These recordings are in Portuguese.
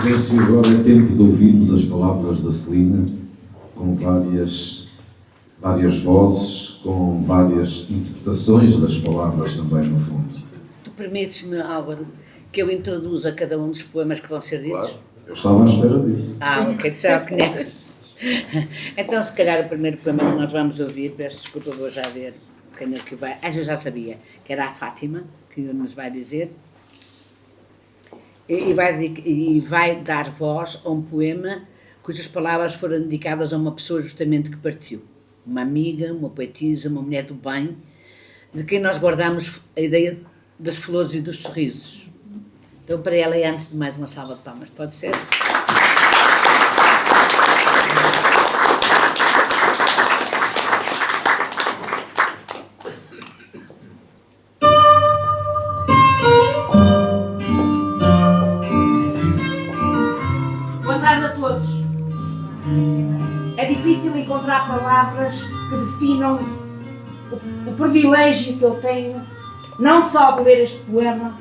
Silêncio, agora é tempo de ouvirmos as palavras da Celina, com várias vozes, com várias interpretações das palavras também, no fundo. Tu permites-me, Álvaro, que eu introduza cada um dos poemas que vão ser ditos? Claro, eu estava à espera disso. Ok, já o conheces. Então, se calhar, o primeiro poema que nós vamos ouvir, peço desculpa, vou já ver quem é que vai. Eu já sabia que era a Fátima, que nos vai dizer. E vai dar voz a um poema cujas palavras foram dedicadas a uma pessoa justamente que partiu. Uma amiga, uma poetisa, uma mulher do bem, de quem nós guardamos a ideia das flores e dos sorrisos. Então, para ela, é antes de mais uma salva de palmas, pode ser? É difícil encontrar palavras que definam o privilégio que eu tenho, não só de ler este poema,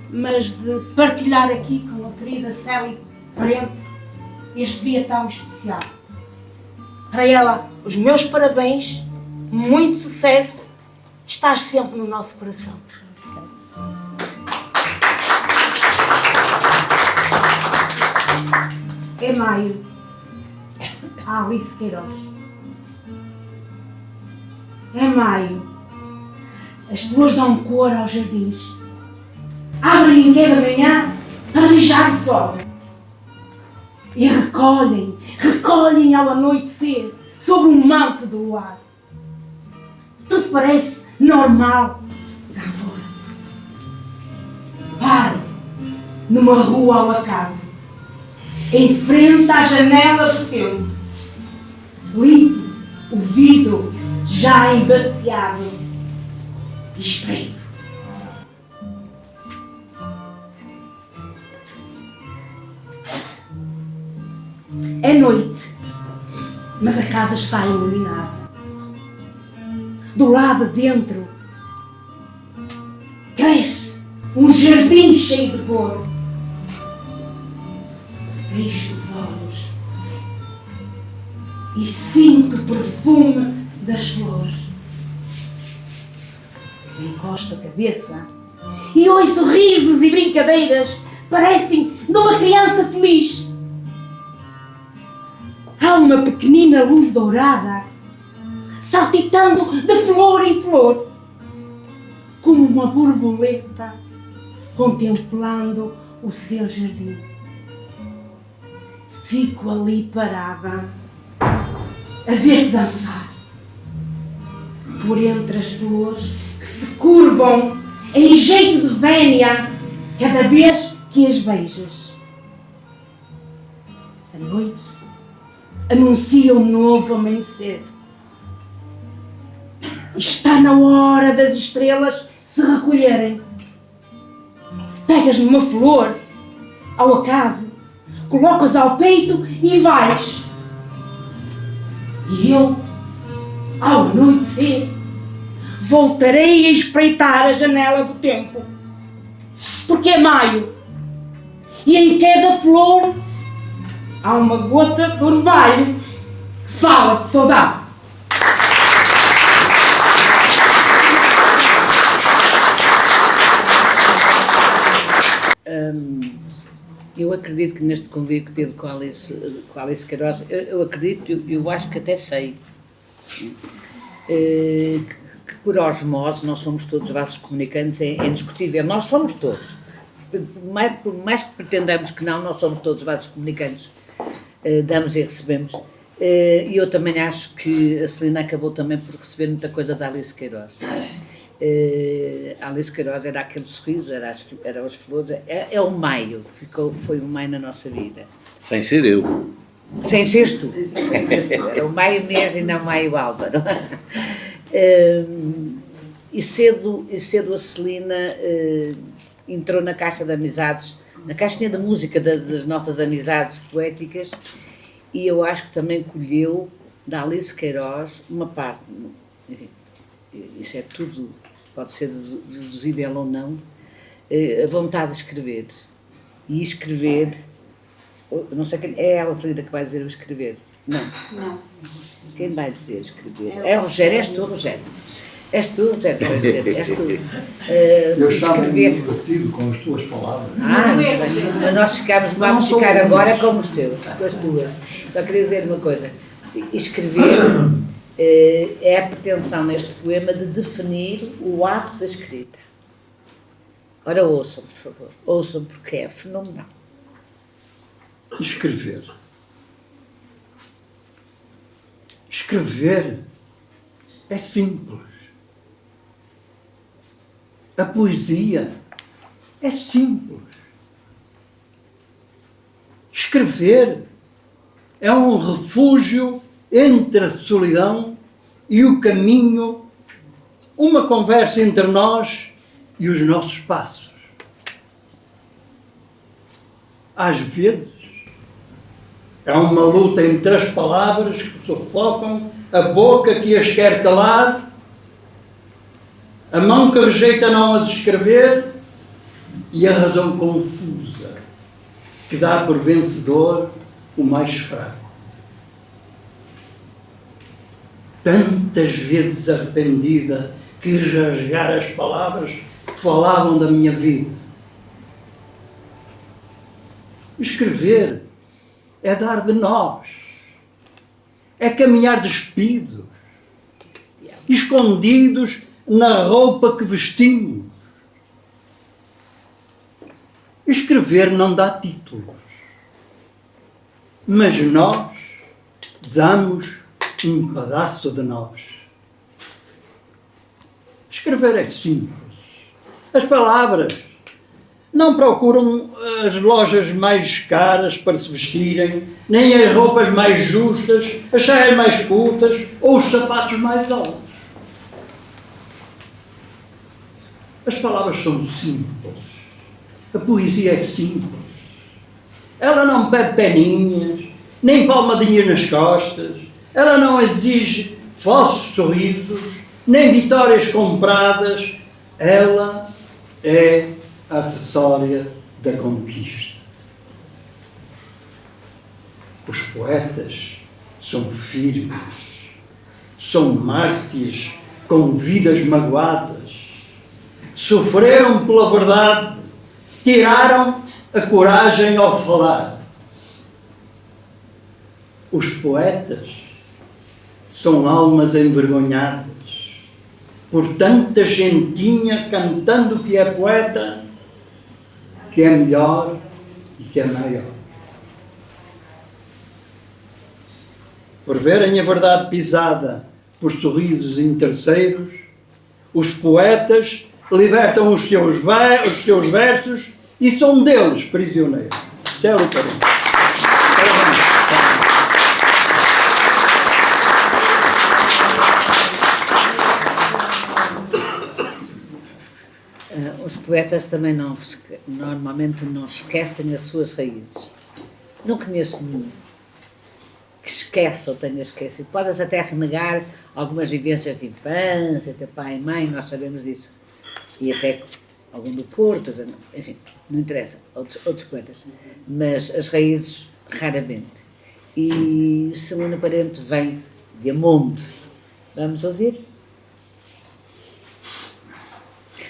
mas de partilhar aqui com a querida Célia Parente este dia tão especial. Para ela, os meus parabéns, muito sucesso, estás sempre no nosso coração. É maio. A Alice Queiroz. É maio. As flores dão cor aos jardins. Abrem em cada manhã a beijar de sol. E recolhem ao anoitecer sobre um manto de luar. Tudo parece normal cá fora. Paro numa rua ao acaso, em frente à janela do tempo. Limpo o vidro já embaciado e espreito. É noite, mas a casa está iluminada. Do lado de dentro cresce um jardim cheio de cor. Fecho os olhos e sinto o perfume das flores. Encosto a cabeça e ouço risos e brincadeiras, parecem de uma criança feliz. Há uma pequenina luz dourada, saltitando de flor em flor, como uma borboleta contemplando o seu jardim. Fico ali parada, a ver dançar, por entre as flores que se curvam em jeito de vénia cada vez que as beijas. A noite anuncia um novo amanhecer. Está na hora das estrelas se recolherem. Pegas numa flor, ao acaso, colocas ao peito e vais. E eu, ao anoitecer, voltarei a espreitar a janela do tempo. Porque é maio, e em cada flor há uma gota de orvalho que fala de saudade. Eu acredito que neste convívio que tive com a Alice Queiroz, eu acredito, eu acho que até sei, que por osmose nós somos todos vasos comunicantes, é indiscutível, nós somos todos. Por mais que pretendamos que não, nós somos todos vasos comunicantes, damos e recebemos. E eu também acho que a Celina acabou também por receber muita coisa da Alice Queiroz. A Alice Queiroz era aquele sorriso, eram as flores, é o maio, foi o maio na nossa vida. Sem ser eu. Sem seres tu, era o maio mesmo e não maio Álvaro. E cedo a Celina entrou na caixa de amizades, na caixinha de música das nossas amizades poéticas, e eu acho que também colheu da Alice Queiroz uma parte, enfim, isso é tudo, pode ser deduzível ou não, a vontade de escrever. E escrever Não sei quem. É a Elzelina que vai dizer o escrever. Não. Não. Quem vai dizer escrever? É o Rogério, és tu, Rogério. És tu, Rogério, que vai dizer. És tu. Eu estava Escrever. muito parecido com as tuas palavras. Mas nós vamos ficar agora como os teus, com as tuas. Só queria dizer uma coisa. Escrever é a pretensão neste poema de definir o ato da escrita. Ora, ouçam, por favor. Ouçam, porque é fenomenal. Escrever. Escrever é simples. A poesia é simples. Escrever é um refúgio entre a solidão e o caminho, uma conversa entre nós e os nossos passos. Às vezes, é uma luta entre as palavras que sufocam, a boca que as quer calar, a mão que rejeita não as escrever e a razão confusa que dá por vencedor o mais fraco. Tantas vezes arrependida quis rasgar as palavras que falavam da minha vida. Escrever é dar de nós, é caminhar despidos, escondidos na roupa que vestimos. Escrever não dá títulos, mas nós damos um pedaço de nós. Escrever é simples. As palavras não procuram as lojas mais caras para se vestirem, nem as roupas mais justas, as saias mais curtas ou os sapatos mais altos. As palavras são simples. A poesia é simples. Ela não pede peninhas, nem palmadinhas nas costas. Ela não exige falsos sorrisos, nem vitórias compradas. Ela é acessória da conquista. Os poetas são firmes, são mártires com vidas magoadas, sofreram pela verdade, tiraram a coragem ao falar. Os poetas são almas envergonhadas por tanta gentinha cantando que é poeta, que é melhor e que é maior. Por verem a verdade pisada por sorrisos interesseiros, os poetas libertam os seus versos e são deles prisioneiros. Céu e carinho. Os poetas também normalmente não esquecem as suas raízes. Não conheço nenhum que esqueça ou tenha esquecido. Podes até renegar algumas vivências de infância, teu pai e mãe, nós sabemos disso. E até algum do Porto, enfim, não interessa, outros poetas. Mas as raízes, raramente. E Celina Parente vem de Amonte. Vamos ouvir?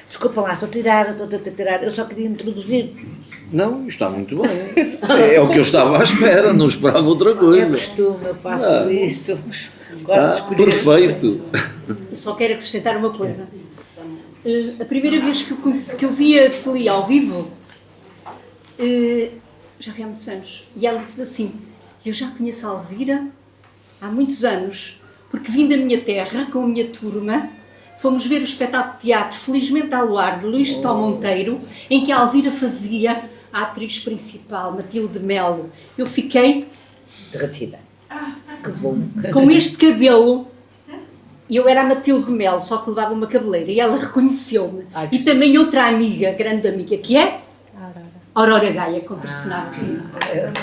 Desculpa lá, estou a tirar, eu só queria introduzir. Não, está muito bem. É o que eu estava à espera, não esperava outra É coisa. costume, eu faço isto, gosto de escolher. Perfeito. Eu só quero acrescentar uma coisa. A primeira vez que eu vi a Celi ao vivo, já foi há muitos anos, e ela disse assim: eu já conheço a Alzira há muitos anos, porque vim da minha terra com a minha turma, fomos ver o espetáculo de teatro Felizmente ao Luar, de Luís de Tal Monteiro, em que a Alzira fazia a atriz principal, Matilde Melo. Eu fiquei Derretida. Que bom. com este cabelo. Eu era a Matilde Melo, só que levava uma cabeleira, e ela reconheceu-me. E também outra amiga, grande amiga, que é Aurora Gaia, contracenada comigo.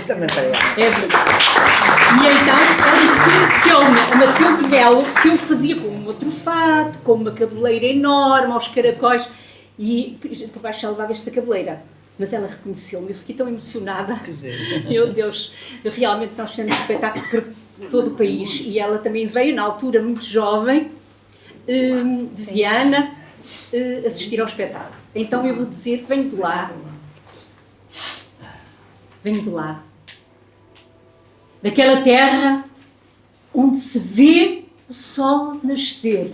Também para ela. É verdade. E então ela reconheceu-me, a Matilde Melo, que eu fazia com um outro fato, com uma cabeleira enorme, aos caracóis, e por baixo ela levava esta cabeleira. Mas ela reconheceu-me, eu fiquei tão emocionada. Quer dizer, Meu Deus, realmente nós fizemos espetáculo por todo o país e ela também veio, na altura muito jovem, de Viana, assistir ao espetáculo. Então eu vou dizer que venho de lá, daquela terra onde se vê o sol nascer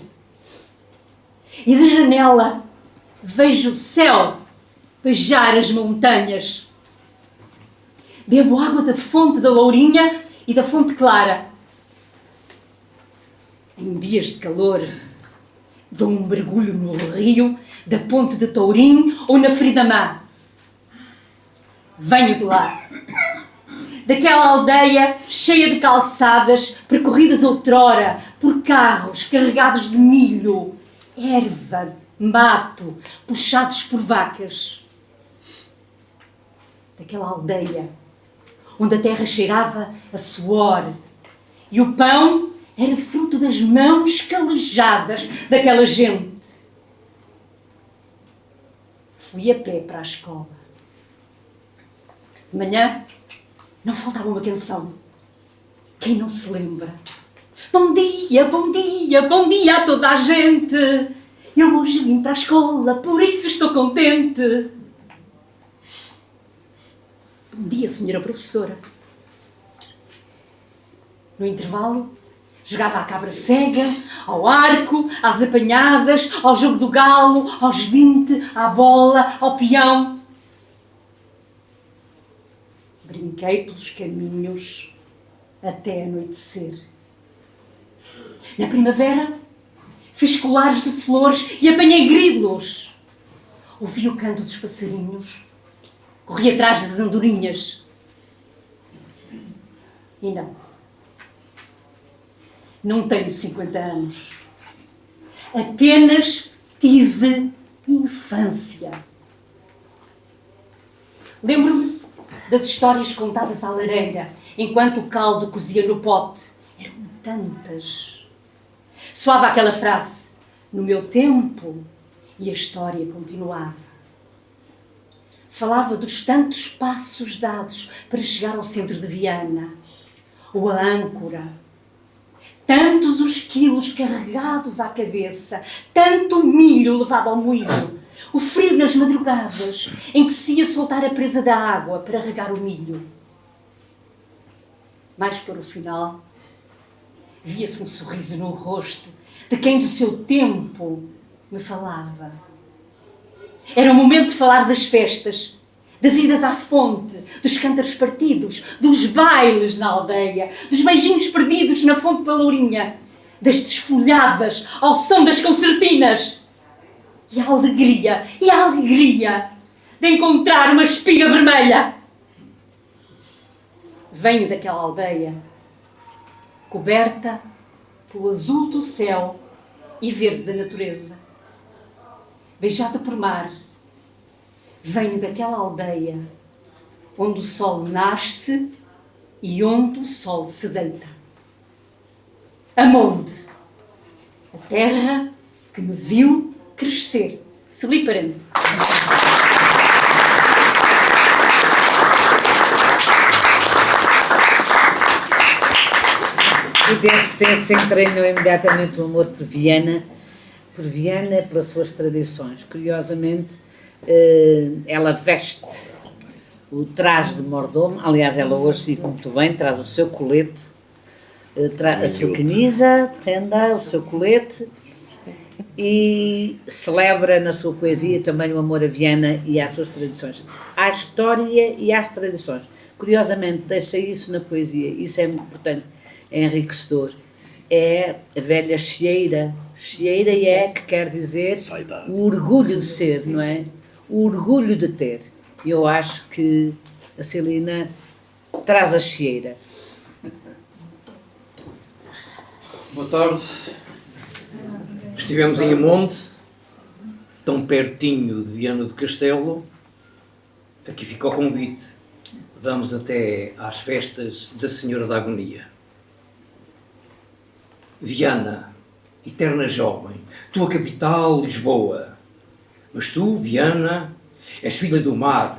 e da janela vejo o céu beijar as montanhas. Bebo água da fonte da Lourinha e da fonte Clara. Em dias de calor, dou um mergulho no rio da ponte de Tourim ou na Fridamã. Venho de lá, daquela aldeia cheia de calçadas percorridas outrora por carros carregados de milho, erva, mato, puxados por vacas. Daquela aldeia onde a terra cheirava a suor e o pão era fruto das mãos calejadas daquela gente. Fui a pé para a escola. De manhã não faltava uma canção. Quem não se lembra? Bom dia, bom dia, bom dia a toda a gente. Eu hoje vim para a escola, por isso estou contente. Bom dia, senhora professora. No intervalo, jogava à cabra cega, ao arco, às apanhadas, ao jogo do galo, aos 20, à bola, ao peão. Brinquei pelos caminhos até anoitecer. Na primavera, fiz colares de flores e apanhei grilos. Ouvi o canto dos passarinhos, corri atrás das andorinhas. E não tenho 50 anos. Apenas tive infância. Lembro-me das histórias contadas à lareira, enquanto o caldo cozia no pote. Eram tantas. Soava aquela frase, no meu tempo, e a história continuava. Falava dos tantos passos dados para chegar ao centro de Viana, ou a âncora. Tantos os quilos carregados à cabeça, tanto milho levado ao moinho, o frio nas madrugadas em que se ia soltar a presa da água para regar o milho. Mais para o final, via-se um sorriso no rosto de quem do seu tempo me falava. Era o momento de falar das festas, das idas à fonte, dos cântaros partidos, dos bailes na aldeia, dos beijinhos perdidos na fonte da Lourinha, das desfolhadas ao som das concertinas. E a alegria de encontrar uma espiga vermelha. Venho daquela aldeia, coberta pelo azul do céu e verde da natureza, beijada por mar. Venho daquela aldeia onde o sol nasce e onde o sol se deita. Amonde, a terra que me viu crescer. Celi Parente. E desse senso entranhou imediatamente o amor por Viana, pelas suas tradições. Curiosamente, ela veste o traje de mordomo, aliás, ela hoje vive muito bem, traz o seu colete, a sua camisa de renda, o seu colete, e celebra na sua poesia também o amor a Viana e às suas tradições, à história e às tradições. Curiosamente, deixa isso na poesia, isso é muito importante, é enriquecedor. É a velha chieira que quer dizer o orgulho de ser, não é? O orgulho de ter. E eu acho que a Celina traz a chieira. Boa tarde. Estivemos em Amonde, tão pertinho de Viana do Castelo. Aqui fica o convite. Vamos até às festas da Senhora da Agonia. Viana, eterna jovem, tua capital, Lisboa. Mas tu, Viana, és filha do mar,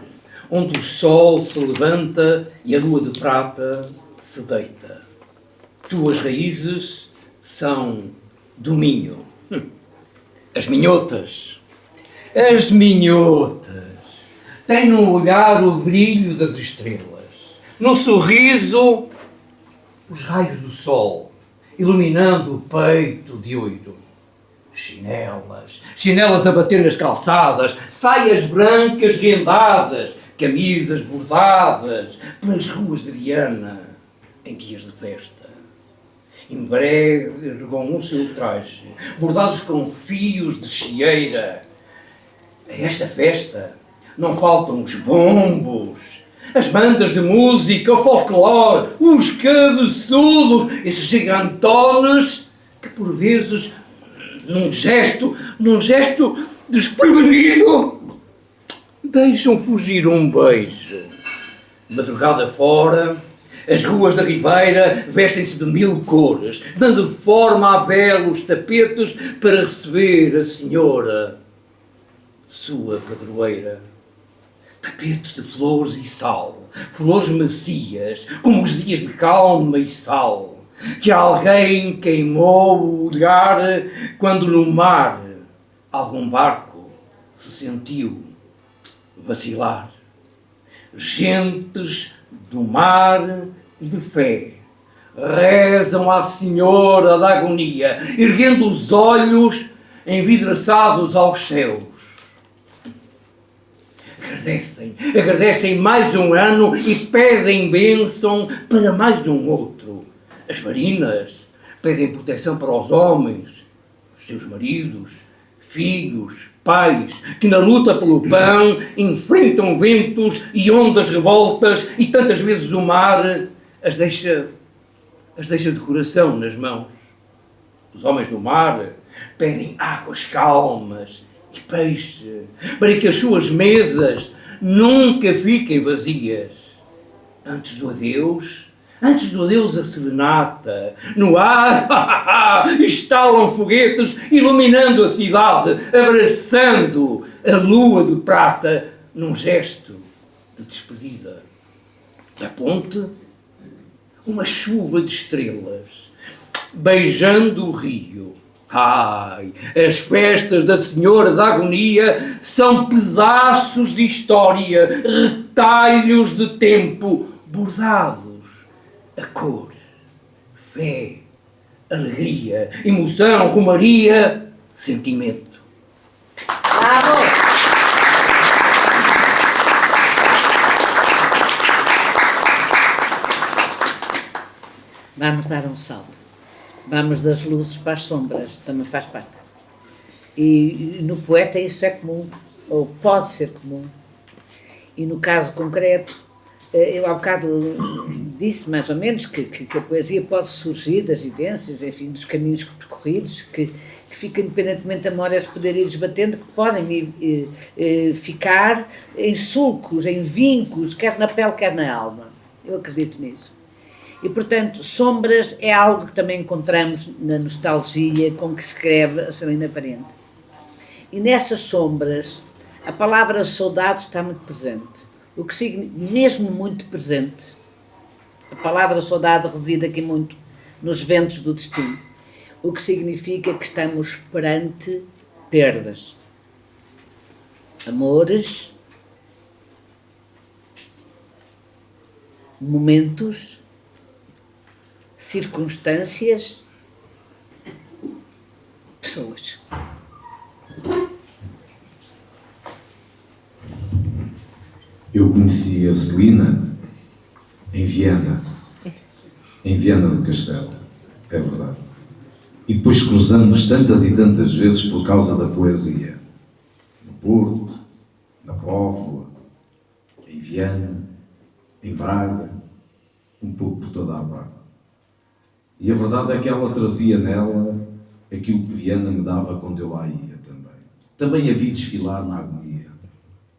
onde o sol se levanta e a lua de prata se deita. Tuas raízes são do Minho. As minhotas têm no olhar o brilho das estrelas, no sorriso os raios do sol, iluminando o peito de ouro. Chinelas a bater nas calçadas, saias brancas rendadas, camisas bordadas pelas ruas de Viana em dias de festa. Embregam o seu traje, bordados com fios de chieira. A esta festa não faltam os bombos, as bandas de música, o folclore, os cabeçudos, esses gigantones que por vezes, num gesto desprevenido, deixam fugir um beijo. Madrugada fora, as ruas da Ribeira vestem-se de 1000 cores, dando forma a belos tapetes para receber a senhora, sua padroeira. Tapetes de flores e sal, flores macias, como os dias de calma e sal, que alguém queimou o olhar quando no mar algum barco se sentiu vacilar. Gentes do mar e de fé rezam à Senhora da Agonia, erguendo os olhos envidraçados aos céus. Agradecem mais um ano e pedem bênção para mais um outro. As marinas pedem proteção para os homens, os seus maridos, filhos, pais, que na luta pelo pão enfrentam ventos e ondas revoltas e tantas vezes o mar as deixa de coração nas mãos. Os homens do mar pedem águas calmas e peixe, para que as suas mesas nunca fiquem vazias. Antes do adeus a serenata, no ar estalam foguetes iluminando a cidade, abraçando a lua de prata num gesto de despedida. Da ponte, uma chuva de estrelas, beijando o rio. Ai, as festas da Senhora da Agonia são pedaços de história, retalhos de tempo, bordados a cor, fé, alegria, emoção, romaria, sentimento. Bravo! Vamos dar um salto. Vamos das luzes para as sombras, também faz parte. E no poeta isso é comum, ou pode ser comum. E no caso concreto, eu há bocado disse mais ou menos que a poesia pode surgir das vivências, enfim, dos caminhos percorridos, que fica independentemente da memória se poder ir esbatendo, que podem ficar em sulcos, em vincos, quer na pele, quer na alma. Eu acredito nisso. E, portanto, sombras é algo que também encontramos na nostalgia com que escreve a Celina Parente. E nessas sombras, a palavra saudade está muito presente, o que significa, mesmo muito presente. A palavra saudade reside aqui muito nos ventos do destino, o que significa que estamos perante perdas. Amores, momentos, circunstâncias, pessoas. Eu conheci a Celina em Viana do Castelo, é verdade. E depois cruzamos tantas e tantas vezes por causa da poesia. No Porto, na Póvoa, em Viana, em Braga, um pouco por toda a parte. E a verdade é que ela trazia nela aquilo que Viana me dava quando eu lá ia também. Também a vi desfilar na Agonia,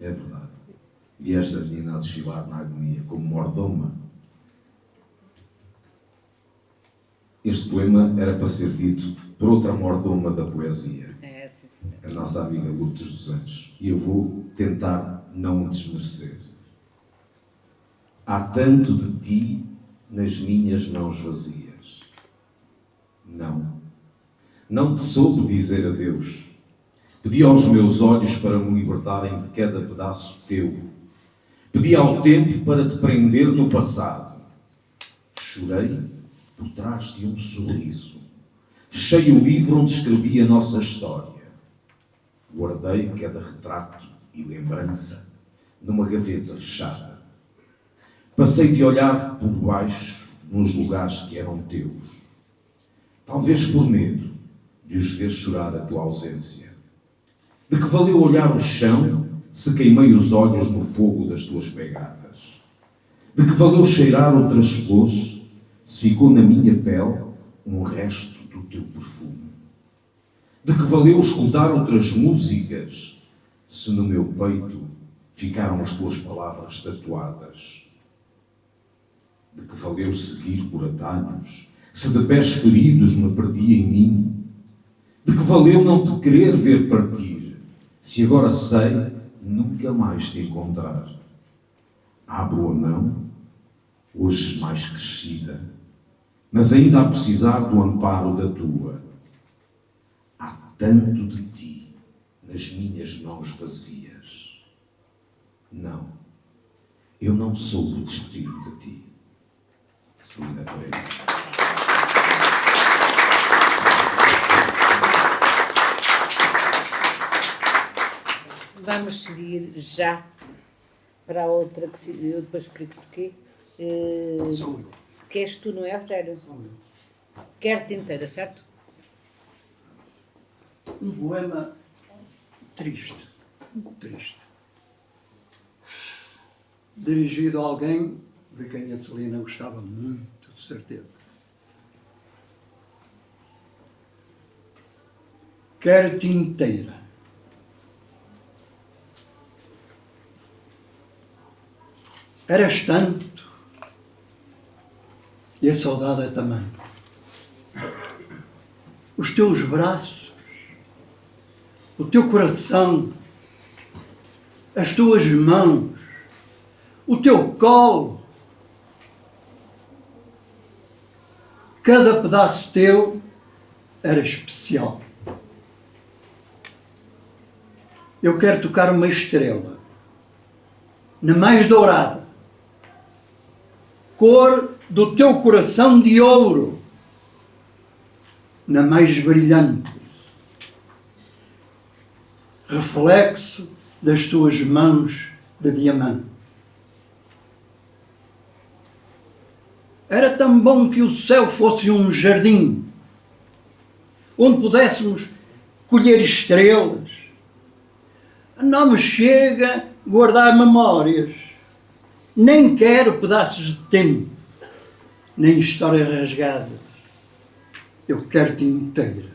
é verdade. Vi esta menina a desfilar na Agonia como mordoma. Este poema era para ser dito por outra mordoma da poesia, Sim, senhor. a nossa amiga Lourdes dos Anjos. E eu vou tentar não o desmerecer. Há tanto de ti nas minhas mãos vazias. Não te soube dizer adeus. Pedi aos meus olhos para me libertarem de cada pedaço teu. Pedi ao tempo para te prender no passado. Chorei por trás de um sorriso. Fechei o livro onde escrevi a nossa história. Guardei cada retrato e lembrança numa gaveta fechada. Passei-te a olhar por baixo nos lugares que eram teus. Talvez por medo de os ver chorar a tua ausência. De que valeu olhar o chão se queimei os olhos no fogo das tuas pegadas? De que valeu cheirar outras flores se ficou na minha pele um resto do teu perfume? De que valeu escutar outras músicas se no meu peito ficaram as tuas palavras tatuadas? De que valeu seguir por atalhos se de pés feridos me perdi em mim? De que valeu não te querer ver partir se agora sei nunca mais te encontrar? Abro a mão, hoje mais crescida, mas ainda a precisar do amparo da tua. Há tanto de ti nas minhas mãos vazias. Não, eu não soube despedir de ti. Celina Pereira. Vamos seguir já para a outra, que eu depois explico porquê. Sou eu. Que és tu, não é, Rogério? Sou eu. Quero-te inteira, certo? Um poema triste, dirigido a alguém de quem a Celina gostava muito, de certeza. Quero-te inteira. Eras tanto, e a saudade é também. Os teus braços, o teu coração, as tuas mãos, o teu colo, cada pedaço teu era especial. Eu quero tocar uma estrela, na mais dourada, cor do teu coração de ouro, na mais brilhante, reflexo das tuas mãos de diamante. Era tão bom que o céu fosse um jardim, onde pudéssemos colher estrelas. Não me chega guardar memórias, nem quero pedaços de tempo, nem histórias rasgadas. Eu quero-te inteira.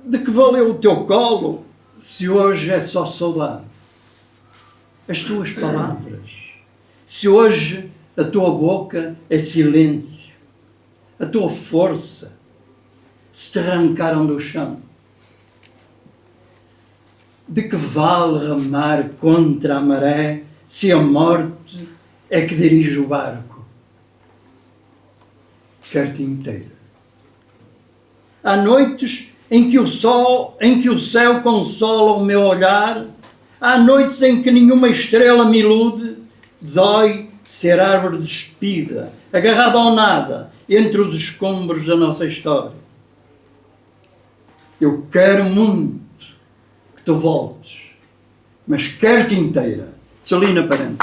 De que valeu o teu colo se hoje é só saudade? As tuas palavras, se hoje a tua boca é silêncio, a tua força se te arrancaram do chão. De que vale remar contra a maré se a morte é que dirige o barco? Quero-te inteira. Há noites em que o céu consola o meu olhar, há noites em que nenhuma estrela me ilude, dói ser árvore despida, agarrada ao nada, entre os escombros da nossa história. Eu quero muito que tu voltes, mas quero-te inteira. Celina Parente.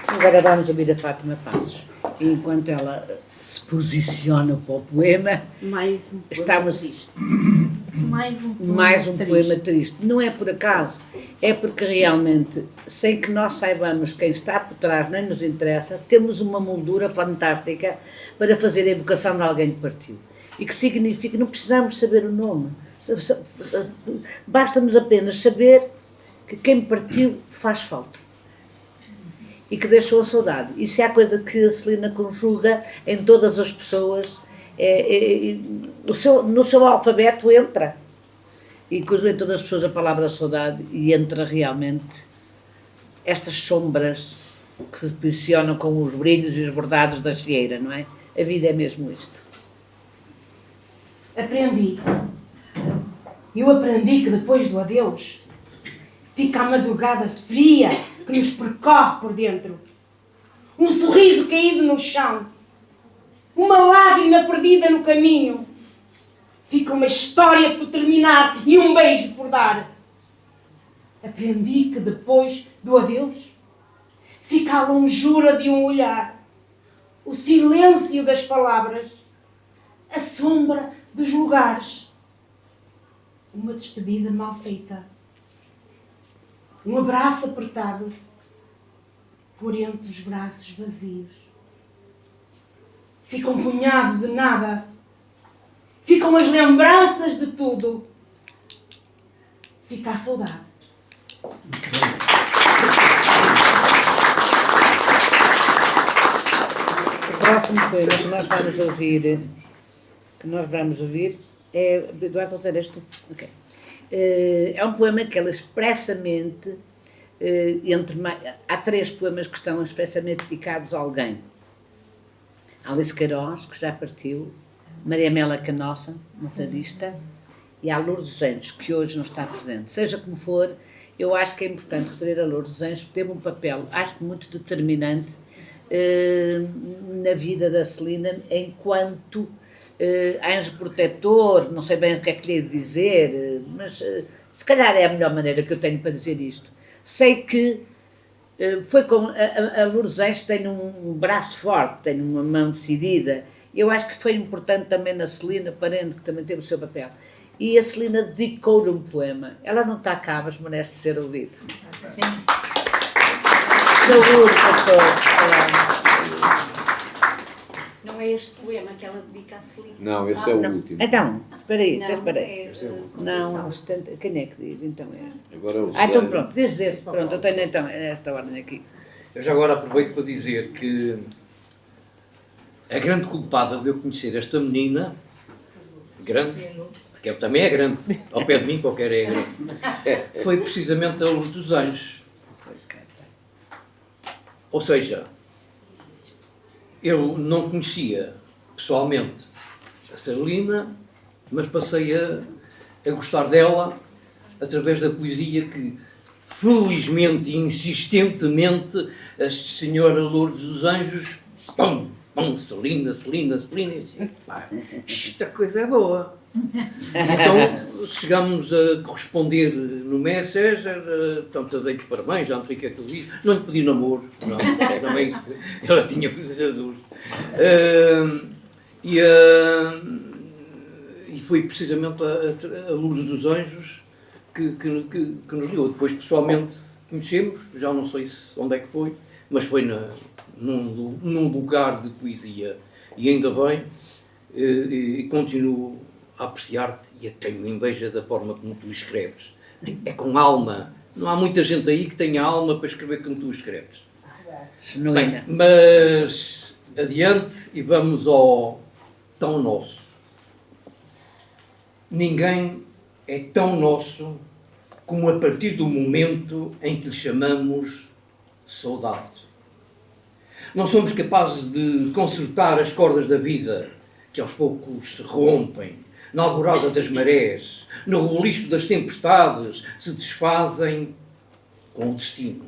Agora vamos ouvir a Fátima Passos. E enquanto ela se posiciona para o poema, Mais um poema estamos... triste. Mais um poema triste. Não é por acaso, é porque realmente, sem que nós saibamos quem está por trás, nem nos interessa, temos uma moldura fantástica para fazer a evocação de alguém que partiu. E que significa, não precisamos saber o nome, basta-nos apenas saber que quem partiu faz falta e que deixou a saudade. E se há coisa que a Celina conjuga em todas as pessoas, No seu alfabeto entra, e cruzou em todas as pessoas a palavra saudade, e entra realmente estas sombras que se posicionam com os brilhos e os bordados da cieira, não é? A vida é mesmo isto. Eu aprendi que depois do adeus fica a madrugada fria que nos percorre por dentro. Um sorriso caído no chão, uma lágrima perdida no caminho. Fica uma história por terminar e um beijo por dar. Aprendi que depois do adeus fica a longura de um olhar, o silêncio das palavras, a sombra dos lugares. Uma despedida mal feita, um abraço apertado por entre os braços vazios. Fica um punhado de nada, ficam as lembranças de tudo, fica a saudade. O próximo poema que nós vamos ouvir é... Eduardo, ou eres tu? Ok. É um poema que ela expressamente... há 3 poemas que estão expressamente dedicados a alguém. Alice Queiroz, que já partiu, Maria Amélia Canossa, uma fadista, e a Lourdes dos Anjos, que hoje não está presente. Seja como for, eu acho que é importante referir a Lourdes dos Anjos, porque teve um papel, acho que muito determinante, na vida da Celina, enquanto anjo protetor, não sei bem o que é que lhe ia dizer, mas se calhar é a melhor maneira que eu tenho para dizer isto. Sei que foi com a Lourdes Anjos tem um braço forte, tem uma mão decidida. Eu acho que foi importante também na Celina Parente, que também teve o seu papel. E a Celina dedicou-lhe um poema. Ela não está cá, mas merece ser ouvida. Sim. Saúde a todos. Não é este poema que ela dedica a Celina? Não, esse é o último. Então, espera aí, Não, espera aí. Conceição. Não, quem é que diz? Então é este. Agora é o Então Zé. pronto, diz esse, pronto, eu tenho então esta ordem aqui. Eu já agora aproveito para dizer que a grande culpada de eu conhecer esta menina, grande, porque ela também é grande, ao pé de mim qualquer é grande, foi precisamente a Lourdes dos Anjos. Ou seja, eu não conhecia pessoalmente a Celina, mas passei a gostar dela através da poesia que, felizmente e insistentemente, a senhora Lourdes dos Anjos, pum, pum, Celina, Celina, Celina, e disse, esta coisa é boa. Então chegámos a corresponder no Messenger, portanto, dei-lhes parabéns, já não sei o que é que eu disse, não lhe pedi namoro, não, também ela tinha coisas azuis. E foi precisamente a Lourdes dos Anjos que nos ligou. Depois pessoalmente conhecemos, já não sei onde é que foi, mas foi num lugar de poesia, e ainda bem, e continuo a apreciar-te e tenho inveja da forma como tu escreves. É com alma. Não há muita gente aí que tenha alma para escrever como tu escreves. Bem, mas adiante e vamos ao tão nosso. Ninguém é tão nosso como a partir do momento em que lhe chamamos saudade. Não somos capazes de consertar as cordas da vida que aos poucos se rompem, na alvorada das marés, no reboliço das tempestades, se desfazem com o destino.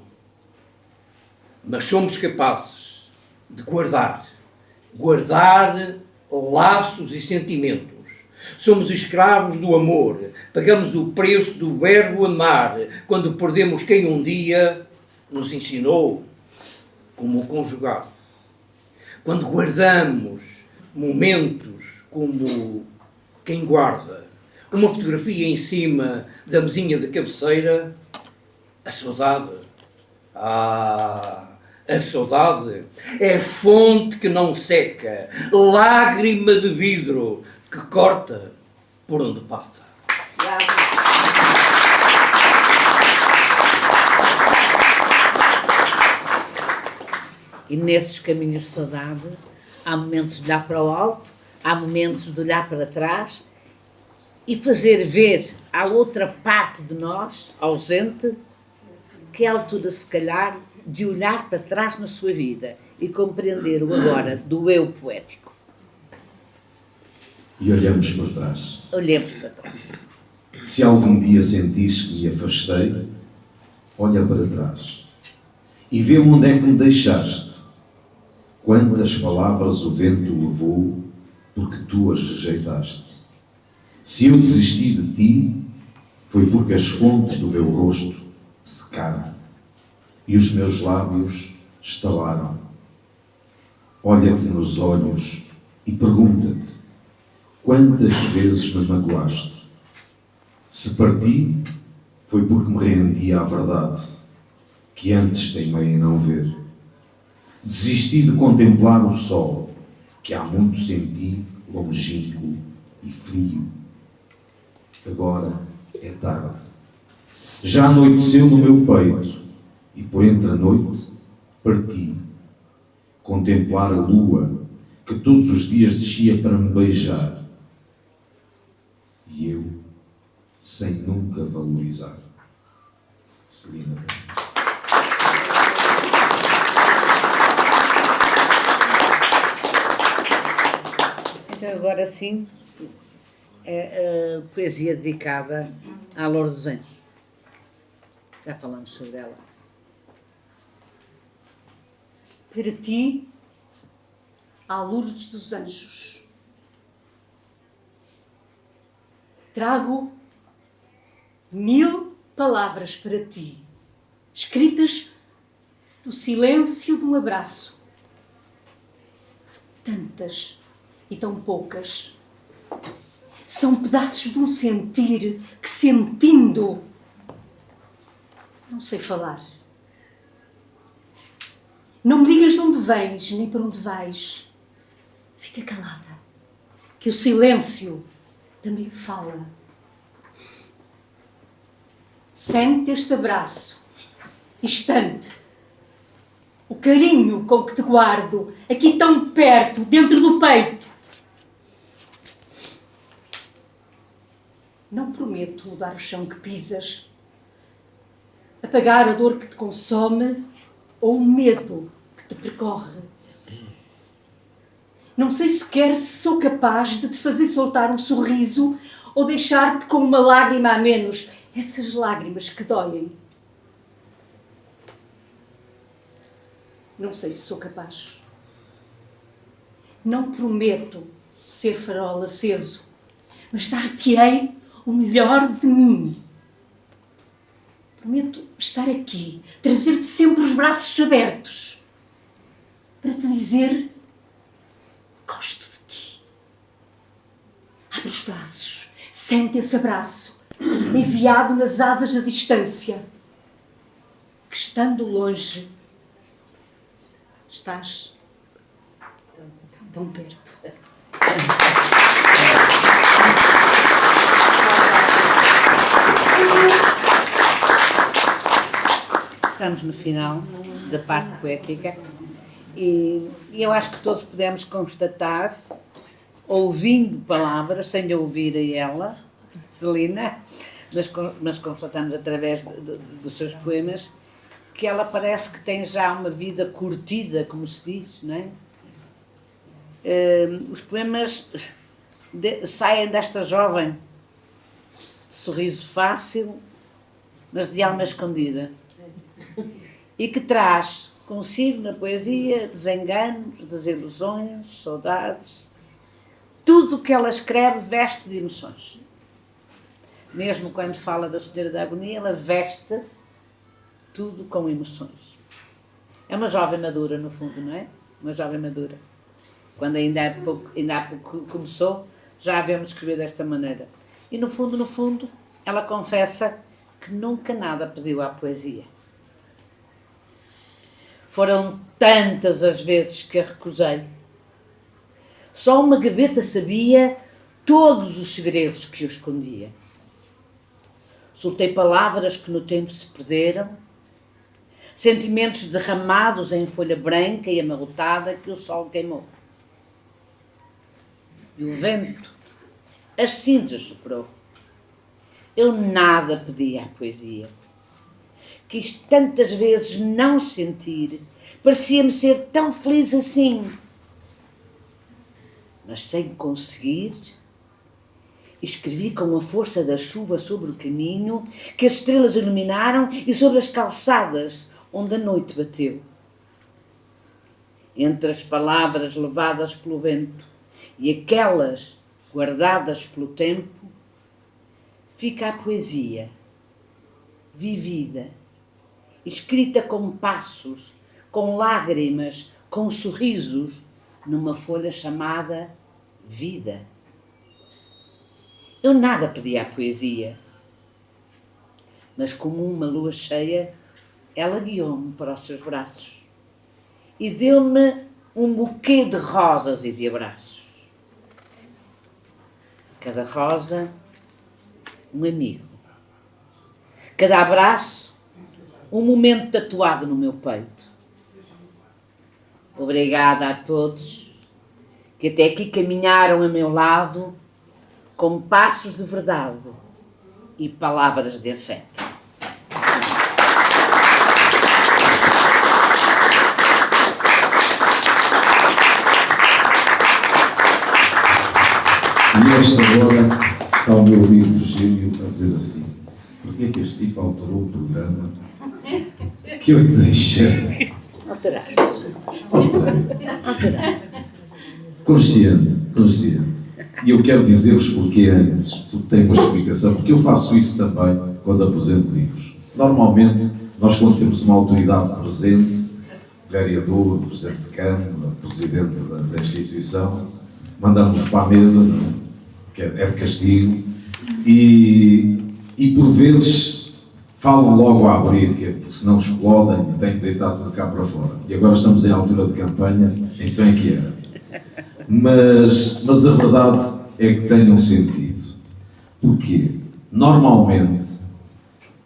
Mas somos capazes de guardar laços e sentimentos. Somos escravos do amor, pagamos o preço do verbo amar, quando perdemos quem um dia nos ensinou como o conjugar. Quando guardamos momentos como quem guarda uma fotografia em cima da mesinha da cabeceira, a saudade, a saudade é fonte que não seca, lágrima de vidro que corta por onde passa. E nesses caminhos de saudade, há momentos de olhar para o alto, há momentos de olhar para trás e fazer ver à outra parte de nós, ausente, que é a altura, se calhar, de olhar para trás na sua vida e compreender o agora do eu poético. E olhamos para trás. Olhemos para trás. Se algum dia sentires que me afastei, olha para trás e vê onde é que me deixaste. Quantas palavras o vento levou porque tu as rejeitaste. Se eu desisti de ti, foi porque as fontes do meu rosto secaram e os meus lábios estalaram. Olha-te nos olhos e pergunta-te: quantas vezes me magoaste? Se parti, foi porque me rendi à verdade, que antes teimei em não ver. Desisti de contemplar o sol, que há muito senti longínquo e frio. Agora é tarde. Já anoiteceu no meu peito, e por entre a noite parti. Contemplar a lua, que todos os dias descia para me beijar. E eu, sem nunca valorizar. Celina. Então, agora sim, a poesia dedicada à Lourdes dos Anjos. Já falamos sobre ela. Para ti, à Lourdes dos Anjos, trago 1000 palavras para ti, escritas no silêncio de um abraço. São tantas e tão poucas. São pedaços de um sentir que, sentindo, não sei falar. Não me digas de onde vens, nem para onde vais. Fica calada, que o silêncio também fala. Sente este abraço, distante, o carinho com que te guardo, aqui tão perto, dentro do peito. Não prometo mudar o chão que pisas, apagar a dor que te consome ou o medo que te percorre. Não sei sequer se sou capaz de te fazer soltar um sorriso ou deixar-te com uma lágrima a menos, essas lágrimas que doem. Não sei se sou capaz. Não prometo ser farol aceso, mas dar-te-ei o melhor de mim. Prometo estar aqui, trazer-te sempre os braços abertos, para te dizer: gosto de ti. Abre os braços, sente esse abraço, enviado nas asas da distância, que estando longe, estás tão perto. Estamos no final da parte poética e eu acho que todos podemos constatar, ouvindo palavras, sem lhe ouvir a ela, Celina, mas constatamos através dos seus poemas, que ela parece que tem já uma vida curtida, como se diz, não é? Os poemas saem desta jovem de sorriso fácil, mas de alma escondida, e que traz consigo na poesia desenganos, desilusões, saudades. Tudo o que ela escreve veste de emoções. Mesmo quando fala da Senhora da Agonia, ela veste tudo com emoções. É uma jovem madura, no fundo, não é? Uma jovem madura. Quando ainda há pouco começou, já a vemos escrever desta maneira. E no fundo, ela confessa que nunca nada pediu à poesia. Foram tantas as vezes que a recusei. Só uma gaveta sabia todos os segredos que eu escondia. Soltei palavras que no tempo se perderam, sentimentos derramados em folha branca e amarrotada que o sol queimou. e o vento as cinzas soprou. Eu nada pedi à poesia. Quis tantas vezes não sentir, parecia-me ser tão feliz assim. Mas sem conseguir, escrevi com a força da chuva sobre o caminho que as estrelas iluminaram e sobre as calçadas onde a noite bateu. Entre as palavras levadas pelo vento e aquelas guardadas pelo tempo, fica a poesia, vivida, escrita com passos, com lágrimas, com sorrisos, numa folha chamada vida. Eu nada pedi à poesia, mas como uma lua cheia, ela guiou-me para os seus braços e deu-me um buquê de rosas e de abraços. Cada rosa, um amigo. Cada abraço, um momento tatuado no meu peito. Obrigada a todos que até aqui caminharam a meu lado com passos de verdade e palavras de afeto. E esta hora está o meu amigo Virgílio a dizer assim: porquê que este tipo alterou o programa que eu lhe deixei? Alteraste. Consciente. E eu quero dizer-vos porquê antes, porque tem uma explicação, porque eu faço isso também quando apresento livros. Normalmente, nós quando temos uma autoridade presente, vereador, presidente de Câmara, presidente da instituição, mandamos para a mesa, não é? Que é de castigo, e por vezes falam logo a abrir, porque senão explodem e têm que deitar tudo cá para fora. E agora estamos em altura de campanha, então é que era. Mas a verdade é que tem um sentido. Porquê? Normalmente,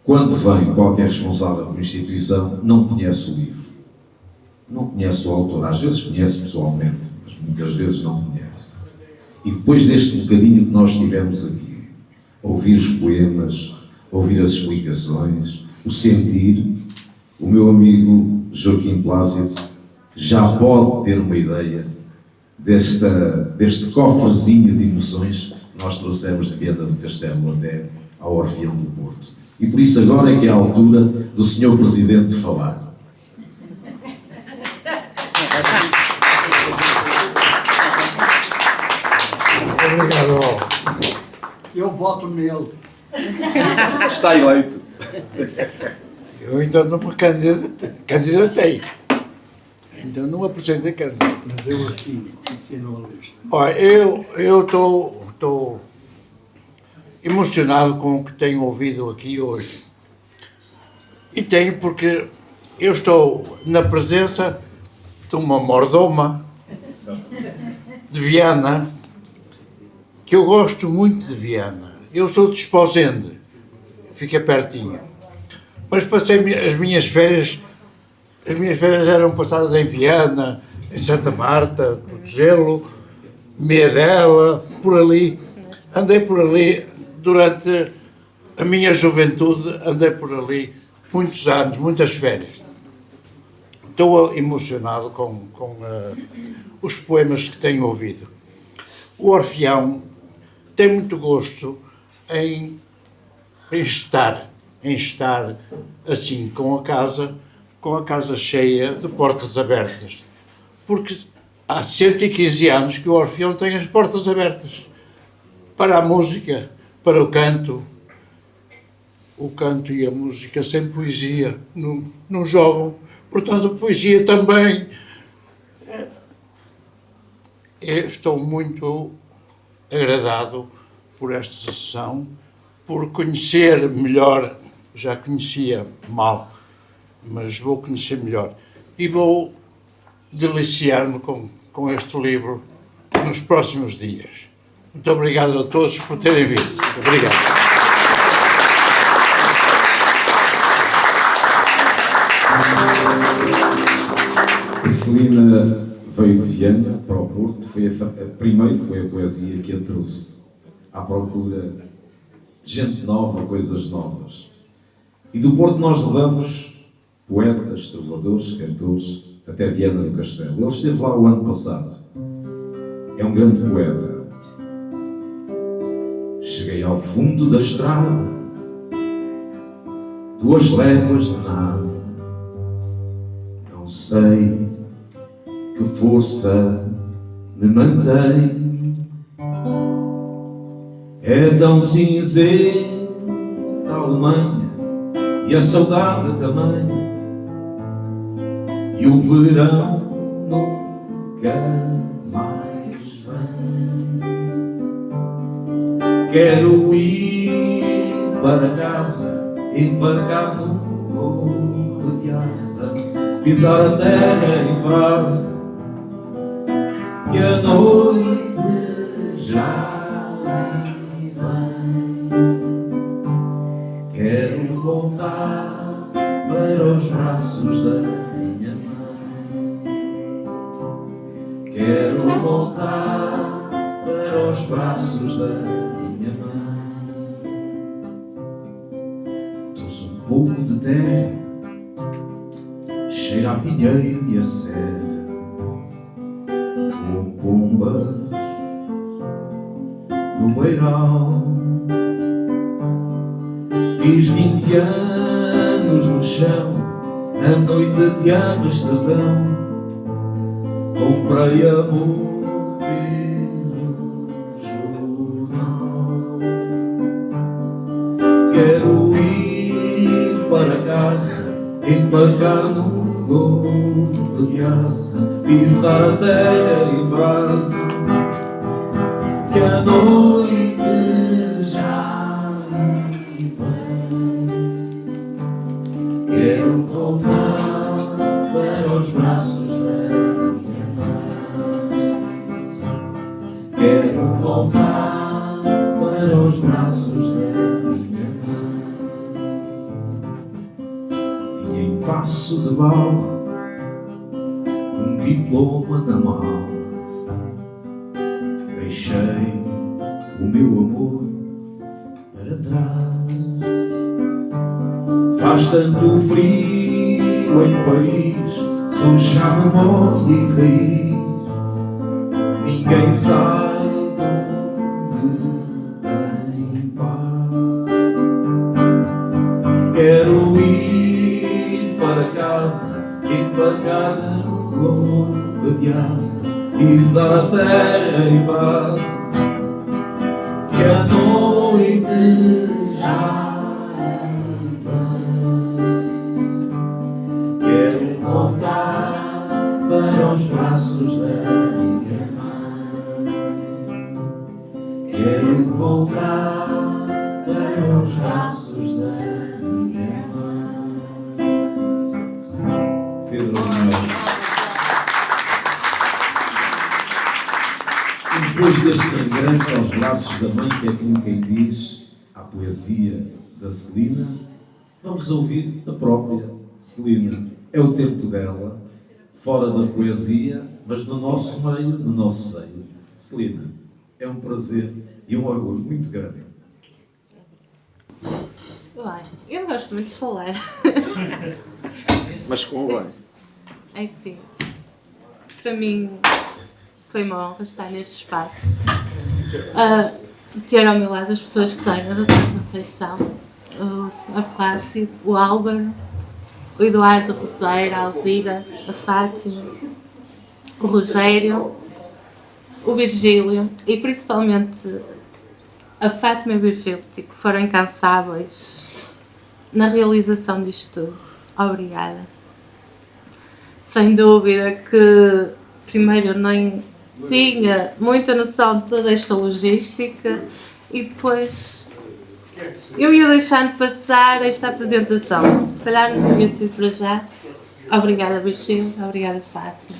quando vem qualquer responsável por instituição, não conhece o livro. Não conhece o autor. Às vezes conhece pessoalmente, mas muitas vezes não conhece. E depois deste bocadinho que nós tivemos aqui, ouvir os poemas, ouvir as explicações, o sentir, o meu amigo Joaquim Plácido já pode ter uma ideia deste cofrezinho de emoções que nós trouxemos de Viana do Castelo até ao Orfeão do Porto. E por isso agora é que é a altura do Sr. Presidente falar. Obrigado. Eu voto nele. Está eleito. Eu ainda não me candidatei. Ainda não apresentei candidato. Mas eu ensino a lista. Olha, eu estou emocionado com o que tenho ouvido aqui hoje. E tenho porque eu estou na presença de uma mordoma de Viana, que eu gosto muito de Viana. Eu sou de Esposende, fica pertinho. Mas passei as minhas férias eram passadas em Viana, em Santa Marta, Portogelo, Miedela, por ali. Andei por ali durante a minha juventude, andei por ali muitos anos, muitas férias. Estou emocionado com os poemas que tenho ouvido. O Orfeão tem muito gosto em estar assim com a casa cheia de portas abertas, porque há 115 anos que o Orfeão tem as portas abertas para a música, para o canto e a música sem poesia não jogam, portanto a poesia também. Eu estou muito agradado por esta sessão, por conhecer melhor, já conhecia mal, mas vou conhecer melhor e vou deliciar-me com este livro nos próximos dias. Muito obrigado a todos por terem vindo. Obrigado. A Celina veio de Viana para o Porto, primeiro foi a poesia que a trouxe, à procura de gente nova, coisas novas. E do Porto nós levamos poetas, trovadores, cantores, até Viana do Castelo. Ele esteve lá o ano passado. É um grande poeta. Cheguei ao fundo da estrada, 2 léguas de nada. Não sei que força me mantém. É tão cinzenta a Alemanha e a saudade também. E o verão nunca mais vem. Quero ir para casa, embarcar num gorro de asa, pisar a terra em brasa, que a noite já vem. Quero voltar para os braços da minha mãe. Quero voltar para os braços da minha mãe. Trouxe um pouco de terra, cheira a pinheiro e a serra. Voam pombas no beiral. Fiz 20 anos no chão, na noite de Amsterdão. Comprei amor pelo jornal. Quero ir para casa, embarcar num gorro de asa, pisar a terra em brasa, que a noite já vem. Quero voltar para os braços da minha mãe. Quero voltar para os braços da minha mãe. Vinha em passo de bala, um diploma na mala. Deixei o meu amor para trás. Faz tanto frio em Paris, sou já memória e raiz. Ninguém sai de onde tem paz. Quero ir para casa, embarcar no gorro de asa, pisar a terra em brasa, que a noite já para os braços da minha mãe. Quero voltar para os braços da minha mãe. Pedro E depois deste regresso aos braços da mãe, que é como quem diz, à poesia da Celina, vamos ouvir a própria Celina. É o tempo dela, fora da poesia, mas no nosso meio, no nosso seio. Celina, é um prazer e um orgulho muito grande. Bem, eu não gosto muito de falar. Mas como bem? É sim. Para mim foi uma honra estar neste espaço. Ter ao meu lado as pessoas que tenho, a doutora Conceição, o Sr. Plácido, o Álvaro, o Eduardo Roseira, a Alzira, a Fátima, o Rogério, o Virgílio e principalmente a Fátima e o Virgílio, que foram incansáveis na realização disto tudo. Obrigada. Sem dúvida que primeiro eu nem tinha muita noção de toda esta logística e depois eu ia deixando passar esta apresentação. Se calhar não teria sido para já. Obrigada, Virgílio. Obrigada, Fátima.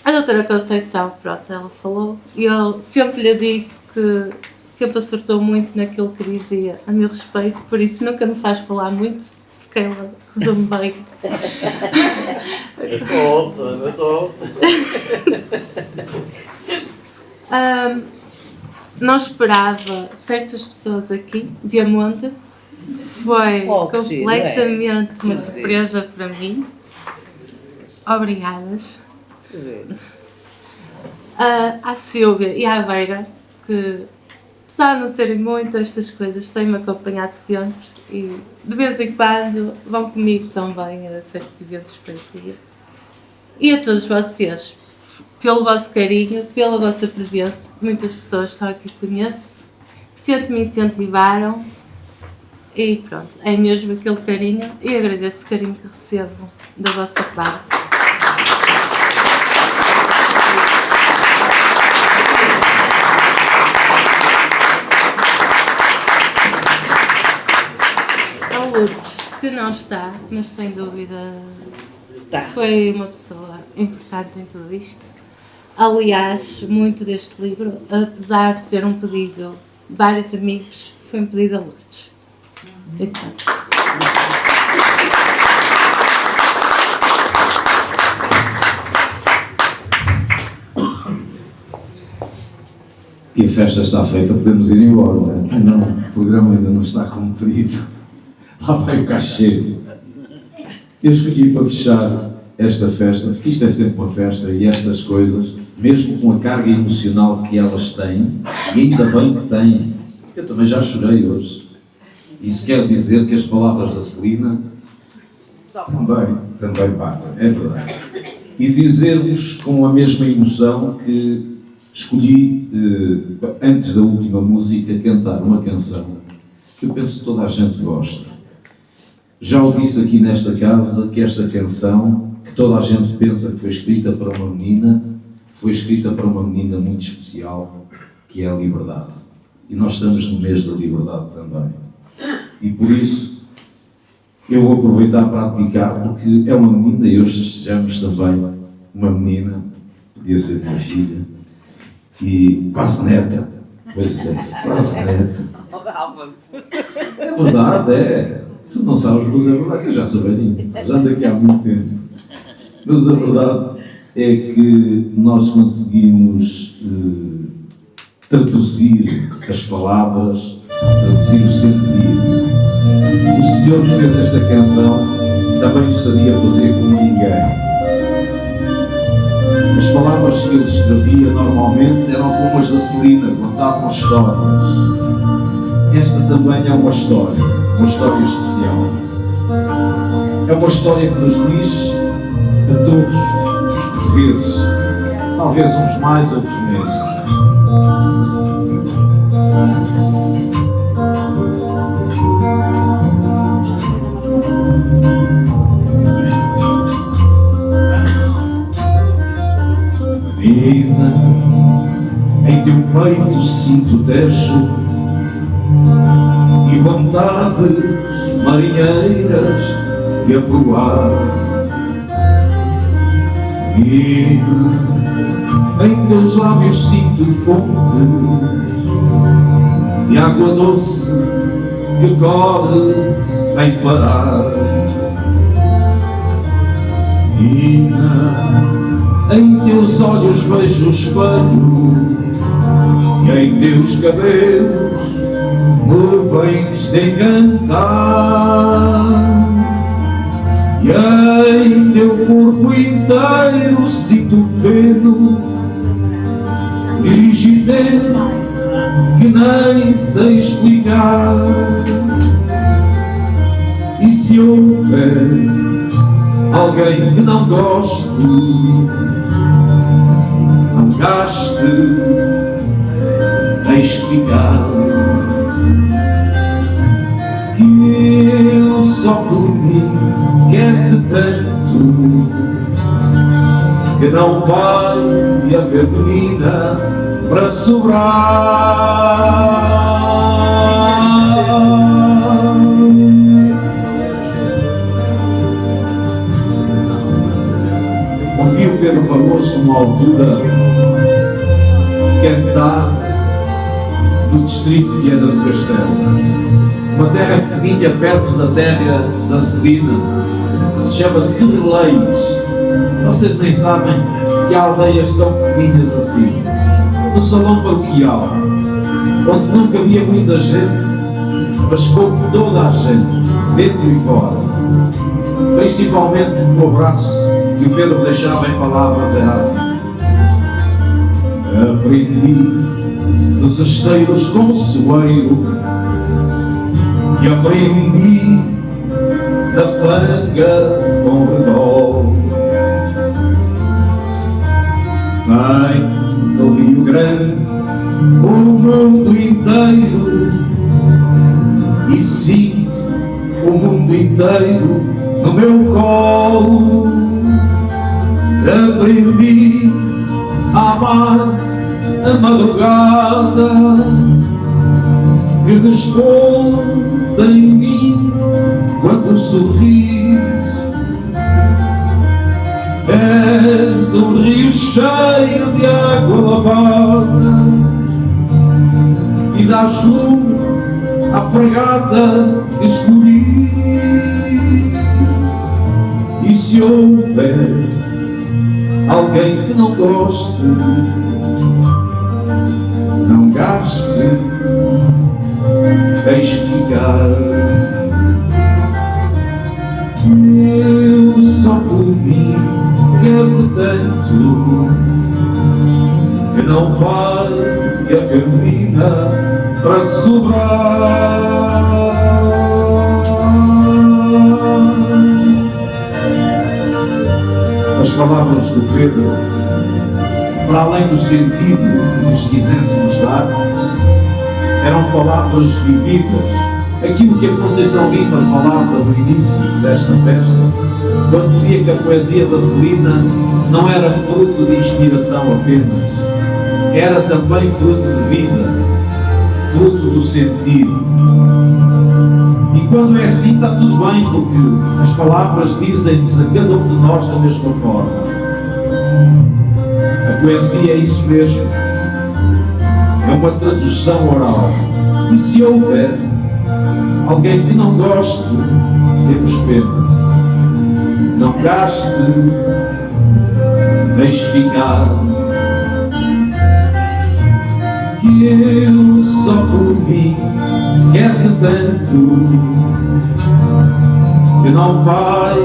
A doutora Conceição, pronto, ela falou. E eu sempre lhe disse que sempre acertou muito naquilo que dizia a meu respeito, por isso nunca me faz falar muito, porque ela resume bem. Não esperava certas pessoas aqui, Diamante. Foi que completamente uma Que surpresa para mim. Obrigadas. À Silvia e à Vera, que apesar de não serem muitas estas coisas, têm-me acompanhado sempre e de vez em quando vão comigo também a certos eventos para si. E a todos vocês, pelo vosso carinho, pela vossa presença. Muitas pessoas estão aqui que conheço, que sempre me incentivaram e pronto, é mesmo aquele carinho e agradeço o carinho que recebo da vossa parte. A Lourdes, que não está, mas sem dúvida foi uma pessoa importante em tudo isto. Aliás, muito deste livro, apesar de ser um pedido de vários amigos, foi um pedido a Lourdes. E pronto. E a festa está feita, podemos ir embora, não é? Ah, não, o programa ainda não está cumprido. Lá vai o cachê. Eu escolhi para fechar esta festa, porque isto é sempre uma festa e estas coisas, mesmo com a carga emocional que elas têm, e ainda bem que têm. Eu também já chorei hoje. Isso quer dizer que as palavras da Celina também pagam, é verdade. E dizer-vos com a mesma emoção que escolhi, antes da última música, cantar uma canção que eu penso que toda a gente gosta. Já o disse aqui nesta casa que esta canção, que toda a gente pensa que foi escrita para uma menina, foi escrita para uma menina muito especial, que é a liberdade. E nós estamos no mês da liberdade também. E por isso, eu vou aproveitar para a dedicar, porque é uma menina e hoje festejamos também uma menina, podia ser minha filha, e quase neta. Pois é, quase neta. É verdade, é. Tu não sabes, mas é verdade, eu já sou velhinho, já ando aqui há muito tempo. Mas a verdade é que nós conseguimos traduzir as palavras, traduzir o sentido. O Senhor que fez esta canção também o sabia fazer como ninguém. As palavras que ele escrevia normalmente eram como as da Celina, contavam histórias. Esta também é uma história especial. É uma história que nos diz a todos os portugueses, talvez uns mais, outros menos. Vida, em teu peito sinto tejo e vontades marinheiras de aproar. Vida, em teus lábios sinto fonte de água doce que corre sem parar. Vida, em teus olhos vejo o espelho e em teus cabelos nuvens de encantar. E em teu corpo inteiro sinto o feno rigidez que nem sei explicar. E se houver alguém que não goste, não gaste, deixe ficar. Que eu só por mim quero-te tanto, que não vai haver menina para sobrar. Ouvi o Pedro Barroso, numa altura, cantar do distrito de Viana do Castelo. Uma terra pequenina perto da terra da Celina, que se chama Serreleis. Vocês nem sabem que há aldeias tão pequeninas assim. No salão paroquial, onde não cabia muita gente, mas coube toda a gente, dentro e fora. Principalmente o abraço que o Pedro deixava em palavras era assim: aprendi dos esteiros consoeiro e aprendi da fanga com redor. Tem no Rio Grande o mundo inteiro e sinto o mundo inteiro no meu colo. Aprendi a amar a madrugada que responde em mim quando sorris. És um rio cheio de água lavada e dás rumo à fragata que escolhi. E se houver alguém que não goste, não gaste, deixe ficar. Eu só por mim quero tanto que não vai haver menina para sobrar. As palavras do Pedro, para além do sentido que lhes quiséssemos dar, eram palavras vividas. Aquilo que a Conceição Lima falava no início desta festa, quando dizia que a poesia da Celina não era fruto de inspiração apenas, era também fruto de vida, fruto do sentido. E quando é assim está tudo bem, porque as palavras dizem-nos a cada um de nós da mesma forma. A poesia é isso mesmo, é uma tradução oral. E se houver alguém que não goste, temos pena. Não gaste, deixe ficar. Que eu só por mim quero-te tanto que não vai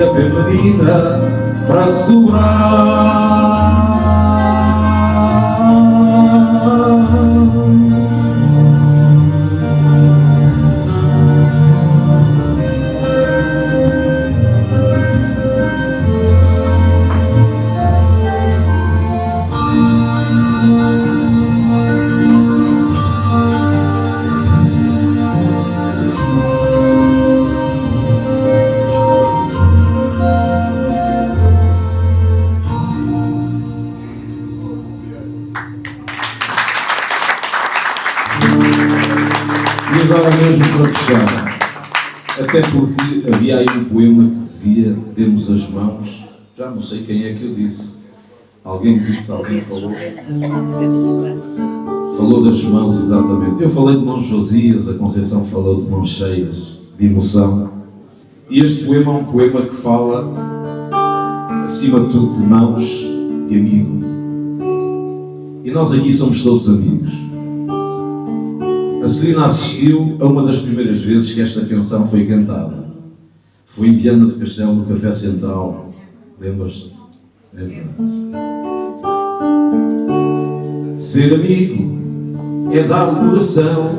haver menina para sobrar. E agora mesmo para fechar, até porque havia aí um poema que dizia: temos as mãos, já não sei quem é que eu disse, alguém disse, alguém falou das mãos, exatamente. Eu falei de mãos vazias, a Conceição falou de mãos cheias de emoção, e este poema é um poema que fala acima de tudo de mãos de amigo, e nós aqui somos todos amigos. A Celina assistiu a uma das primeiras vezes que esta canção foi cantada. Foi em Viana do Castelo, no Café Central. Lembras-te? Ser amigo é dar o coração.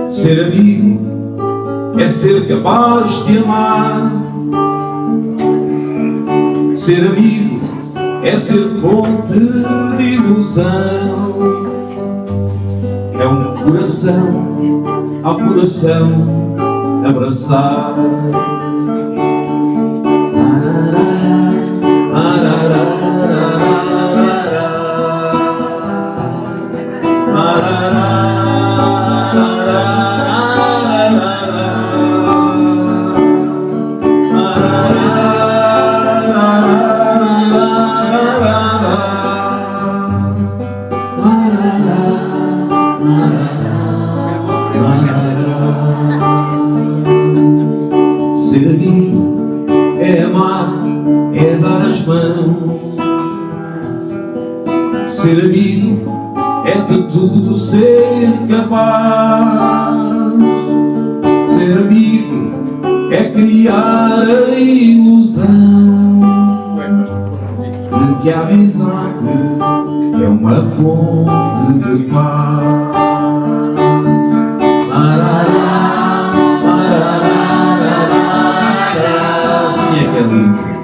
Ser amigo é ser capaz de amar. Ser amigo é ser fonte de ilusão. É um coração ao coração abraçar. mãos. Ser amigo é de tudo ser capaz. Ser amigo é criar a ilusão de que a amizade é uma fonte de paz. Assim é que é lindo.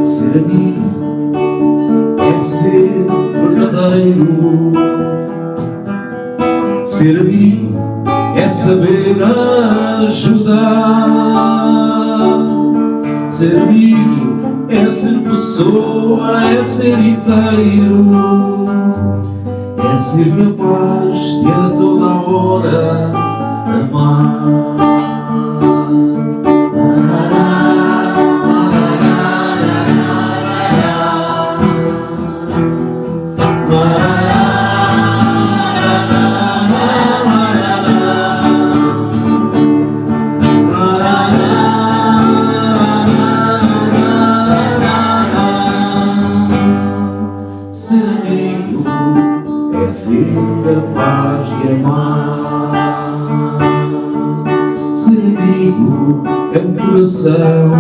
Ser amigo é ser verdadeiro. Ser amigo é saber ajudar. Ser amigo é ser pessoa, é ser inteiro. É ser capaz de a toda hora amar. Ser amigo é ser capaz de amar. Ser amigo é um coração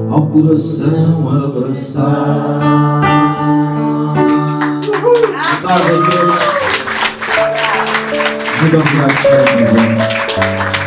ao coração abraçar. Boa tarde a todos. Muito obrigado por estarem presentes.